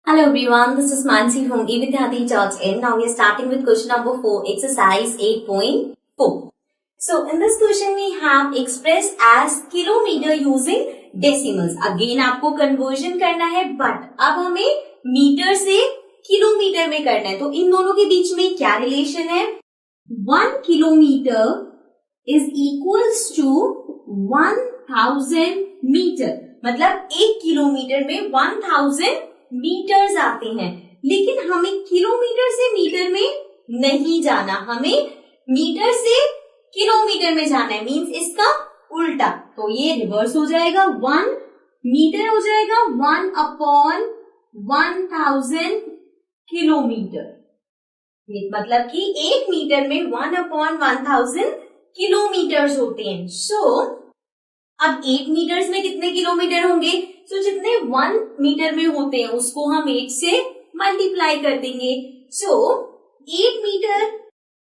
Hello everyone, this is Mansi from evidyati.in. Now we are starting with question number 4, exercise 8.4. So in this question we have express as kilometer using decimals. Again आपको conversion करना है, but अब हमें metre से kilometre में करना है. तो इन दोनों के बीच में क्या रिलेशन है? 1 kilometre is equals to 1000 metre. मतलब 1 किलोमीटर में 1000 मीटर्स आते हैं, लेकिन हमें किलोमीटर से मीटर में नहीं जाना, हमें मीटर से किलोमीटर में जाना है. मींस इसका उल्टा, तो ये रिवर्स हो जाएगा. 1 मीटर हो जाएगा 1/1000 किलोमीटर. मतलब कि 1 मीटर में 1/1000 किलोमीटर्स होते हैं. सो अब 8 मीटर्स में कितने किलोमीटर होंगे? तो जितने 1 मीटर में होते हैं उसको हम 8 से मल्टीप्लाई कर देंगे. सो 8 मीटर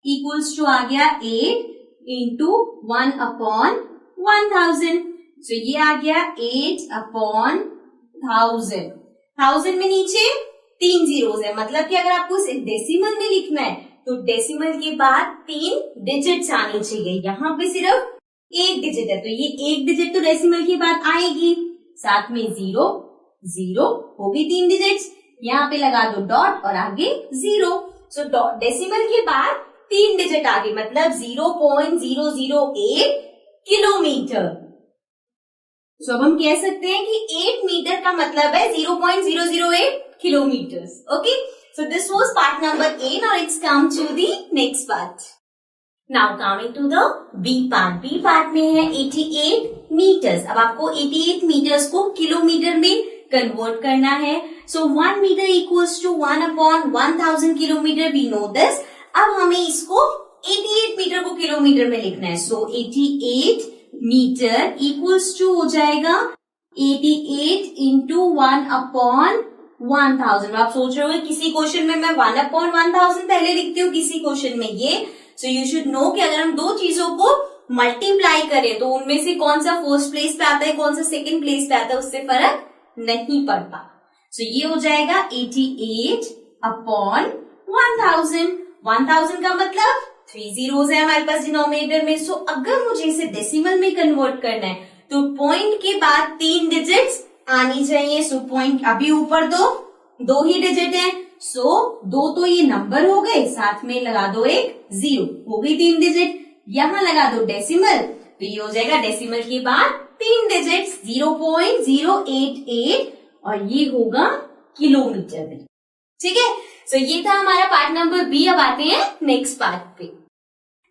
इक्वल्स टू आ गया 8 इंटू 1/1000. सो ये आ गया 8/1000. 1000 में नीचे 3 जीरोस है, मतलब कि अगर आपको इसे डेसिमल में लिखना है तो डेसिमल के बाद 3 डिजिट्स आनी चाहिए. यहाँ पे सिर्फ 1 डिजिट है, तो ये 1 डिजिट तो डेसिमल के बाद आएगी. साथ में 0 0 हो गई 3 डिजिट्स. यहाँ पे लगा दो डॉट और आगे 0. सो डेसिमल के बाद 3 डिजिट आगे, मतलब 0.008 किलोमीटर. सो अब हम कह सकते हैं कि 8 मीटर का मतलब है 0.008 kilometre. Okay, so this was part number A. Now let's come to the next part. Now coming to the B part. B part में है 88 मीटर्स. अब आपको 88 मीटर्स को किलोमीटर में कन्वर्ट करना है. So 1 metre equals to 1/1000 kilometre. We know this. अब हमें इसको 88 मीटर को किलोमीटर में लिखना है. सो 88 मीटर इक्वल्स टू हो जाएगा 88 इंटू 1/1000. आप सोच रहे हो किसी क्वेश्चन में मैं 1/1000 पहले लिखती हूँ, किसी क्वेश्चन में ये. सो यू शुड नो कि अगर हम दो चीजों को मल्टीप्लाई करें तो उनमें से कौन सा फर्स्ट प्लेस पे आता है, कौन सा सेकंड प्लेस पे आता है, उससे फर्क नहीं पड़ता. सो ये हो जाएगा 88/1000. 1000 का मतलब 3 जीरोस है हमारे पास डिनोमिनेटर में. सो अगर मुझे इसे डेसिमल में कन्वर्ट करना है तो पॉइंट के बाद 3 डिजिट्स आनी चाहिए. सो पॉइंट अभी ऊपर दो ही डिजिट है. सो 2 तो ये नंबर हो गए, साथ में लगा दो एक 0, हो गई 3 डिजिट. यहां लगा दो डेसिमल, तो ये हो जाएगा डेसिमल के बाद 3 डिजिट 0.088 और ये होगा किलोमीटर में. ठीक है, सो ये था हमारा पार्ट नंबर बी. अब आते हैं नेक्स्ट पार्ट पे.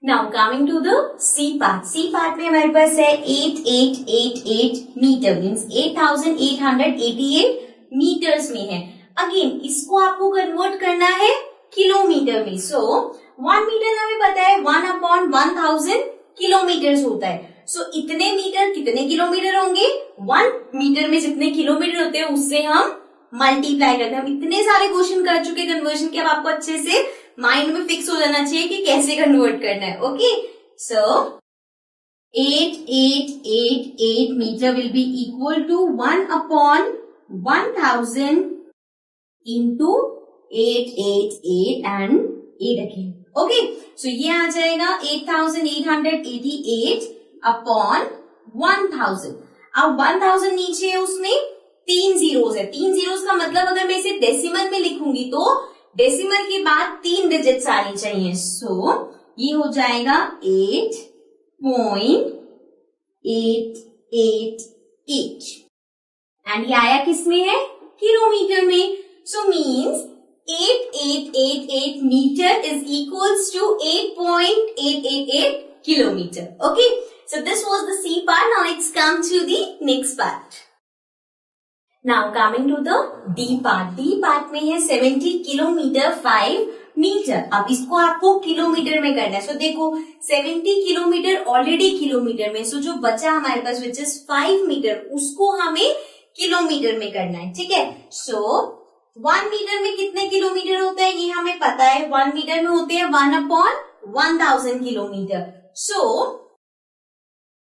Now coming to the C part. C part में हमारे पास है 8888 मीटर, मीन्स 8888 मीटर्स में है. अगेन इसको आपको कन्वर्ट करना है किलोमीटर में. सो 1 मीटर हमें पता है 1/1000 किलोमीटर होता है. सो इतने मीटर कितने किलोमीटर होंगे? 1 मीटर में जितने किलोमीटर होते हैं उससे हम मल्टीप्लाई करते हैं. हम इतने सारे क्वेश्चन कर चुके कन्वर्जन के, अब आपको अच्छे से माइंड में फिक्स हो जाना चाहिए कि कैसे कन्वर्ट करना है. Okay, so 8888 meter will be equal to 1/1000 into 888 and 8 again. Okay, so ये आ जाएगा 8888 अपॉन 1000. अब 1000 नीचे है, उसमें 3 जीरोस है. 3 जीरोस का मतलब अगर मैं इसे डेसिमल में लिखूंगी तो डेसिमल के बाद 3 डिजिट्स आनी चाहिए. सो ये हो जाएगा 8.888 एंड ये आया किस में है? किलोमीटर में. So means 8888 meter is equals to 8.888 kilometer. Okay, so this was the C part. Now let's come to the next part. Now coming to the D part. D part में है 70 kilometre 5 metre. अब इसको आपको kilometre में करना है. So देखो 70 kilometre already kilometre में. So जो बचा हमारे पास which is 5 मीटर, उसको हमें किलोमीटर में करना है. ठीक है, so 1 मीटर में कितने किलोमीटर होते हैं ये हमें पता है. 1 मीटर में होते हैं 1/1000 किलोमीटर. सो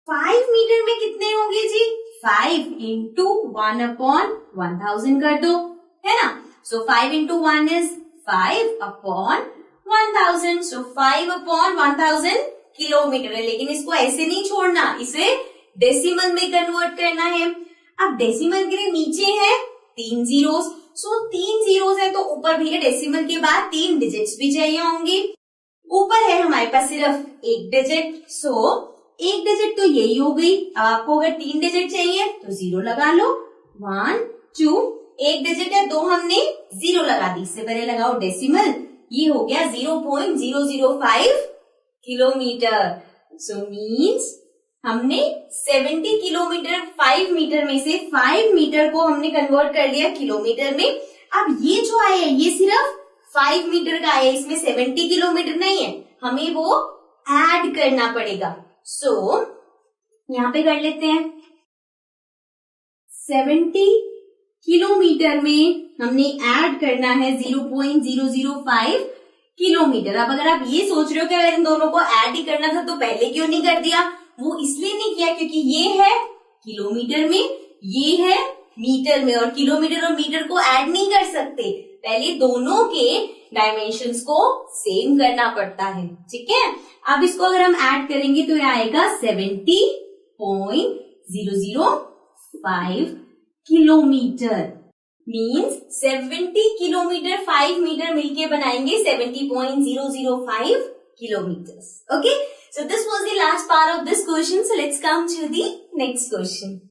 5 मीटर में कितने होंगे जी? 5 इंटू 1/1000 कर दो, है ना. So 5 into 1 is 5 upon 1000. So 5 upon 1000 kilometre है, लेकिन इसको ऐसे नहीं छोड़ना, इसे डेसिमल में कन्वर्ट करना है। अब डेसिमल के लिए नीचे है 3 जीरोस, सो 3 जीरोस है तो ऊपर भी है डेसिमल के बाद 3 डिजिट्स भी चाहिए होंगे। ऊपर है हमारे पास सिर्फ एक डिजिट, सो एक डिजिट तो यही हो गई। अब आपको अगर 3 डिजिट चाहिए तो 0 लगा लो, 1 2, एक डिजिट है 2 हमने 0 लगा दी, इससे पहले लगाओ डेसिमल, ये हो गया 0.005 किलोमीटर। सो मीन्स हमने 70 किलोमीटर 5 मीटर में से 5 मीटर को हमने कन्वर्ट कर लिया किलोमीटर में। अब ये जो आया है ये सिर्फ 5 मीटर का आया, इसमें 70 किलोमीटर नहीं है, हमें वो ऐड करना पड़ेगा। सो यहाँ पे कर लेते हैं, 70 किलोमीटर में हमने ऐड करना है 0.005 किलोमीटर। अब अगर आप ये सोच रहे हो कि अगर इन दोनों को ऐड ही करना था तो पहले क्यों नहीं कर दिया, वो इसलिए नहीं किया क्योंकि ये है किलोमीटर में, ये है मीटर में, और किलोमीटर और मीटर को ऐड नहीं कर सकते, पहले दोनों के डायमेंशंस को सेम करना पड़ता है। ठीक है, अब इसको अगर हम ऐड करेंगे तो ये आएगा 70.005 किलोमीटर, मीन्स 70 किलोमीटर 5 मीटर मिलके बनाएंगे 70.005 kilometers. Okay, so this was the last part of this question. So let's come to the next question.